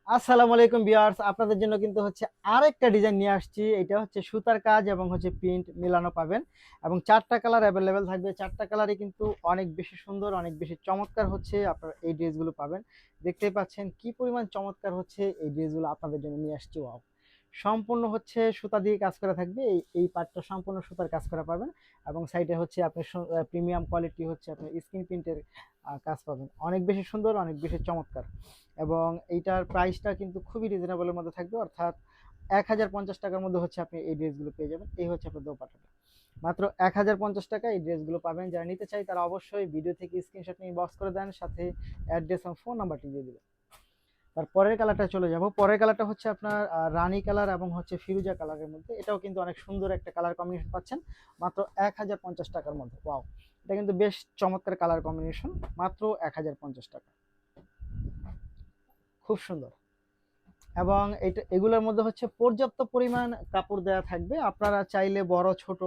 আসসালামু আলাইকুম ভিউয়ার্স, আপনাদের জন্য কিন্তু হচ্ছে আরেকটা ডিজাইন নিয়ে আসছি। এটা হচ্ছে সুতার কাজ এবং হচ্ছে প্রিন্ট মিলানো পাবেন এবং ৪ টা কালার अवेलेबल থাকবে। ৪ টা কালারই কিন্তু অনেক বেশি সুন্দর, অনেক বেশি চমৎকার হচ্ছে আপনারা এই ড্রেসগুলো পাবেন। দেখতেই পাচ্ছেন কি পরিমাণ চমৎকার হচ্ছে এই ড্রেসগুলো আপনাদের জন্য নিয়ে আসছি। ওয়াও! সম্পূর্ণ হচ্ছে সুতা দিয়ে কাজ করা থাকবে। এই পার্টটা সম্পূর্ণ সুতার কাজ করা পাবেন এবং সাইডে হচ্ছে আপনি প্রিমিয়াম কোয়ালিটি হচ্ছে আপনি স্ক্রিন প্রিন্টের কাজ পাবেন। অনেক বেশি সুন্দর, অনেক বেশি চমৎকার। এবং এইটার প্রাইসটা কিন্তু খুবই রিজনেবলের মধ্যে থাকবে, অর্থাৎ ১,০৫০ টাকার মধ্যে হচ্ছে আপনি এই ড্রেসগুলো পেয়ে যাবেন। এই হচ্ছে আপনার দোপাট্টাটা। মাত্র ১,০৫০ টাকায় এই ড্রেসগুলো পাবেন। যারা নিতে চাই তারা অবশ্যই ভিডিও থেকে স্ক্রিনশট নিয়ে ইনবক্স করে দেন, সাথে অ্যাড্রেস এবং ফোন নাম্বারটি দিয়ে দিবেন। তার পরের কালারটা চলে যাব। পরের কালারটা হচ্ছে আপনার রানী কালার এবং হচ্ছে ফিরোজা কালারের মধ্যে। এটাও কিন্তু অনেক সুন্দর একটা কালার কম্বিনেশন পাচ্ছেন মাত্র ১,০৫০ টাকার মধ্যে। ওয়াও! এটা কিন্তু বেশ চমৎকার কালার কম্বিনেশন, মাত্র ১,০৫০ টাকা। খুব সুন্দর। এবং এগুলোর মধ্যে হচ্ছে পর্যাপ্ত পরিমাণ কাপড় দেওয়া থাকবে। আপনারা চাইলে বড় ছোট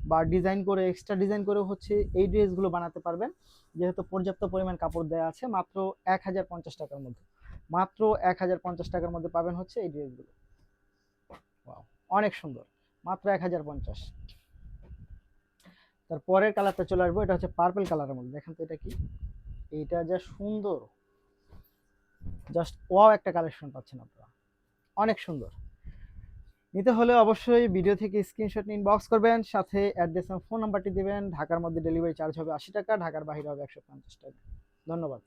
বা ডিজাইন করে এক্সট্রা ডিজাইন করে হচ্ছে এই ড্রেসগুলো বানাতে পারবেন, যেহেতু পর্যাপ্ত পরিমাণ কাপড় দেওয়া আছে। মাত্র ১,০৫০ টাকার মধ্যে, মাত্র ১,০৫০ টাকার মধ্যে পাবেন হচ্ছে এই ড্রেসগুলো। ওয়াও! অনেক সুন্দর, মাত্র ১,০৫০। তার পরের কালারটা চলে আসবো। এটা হচ্ছে পার্পল কালারের মধ্যে। দেখেন তো এটা কি, এইটা যা সুন্দর, জাস্ট ওয়াও একটা কালেকশন পাচ্ছেন আপনারা। অনেক সুন্দর। নিতে হলে অবশ্যই ভিডিও থেকে স্ক্রিনশট নিয়ে ইনবক্স করবেন, সাথে অ্যাড্রেস এবং ফোন নাম্বারটি দিবেন। ঢাকার মধ্যে ডেলিভারি চার্জ হবে ৮০ টাকা, ঢাকার বাইরে হবে ১৫০ টাকা। ধন্যবাদ।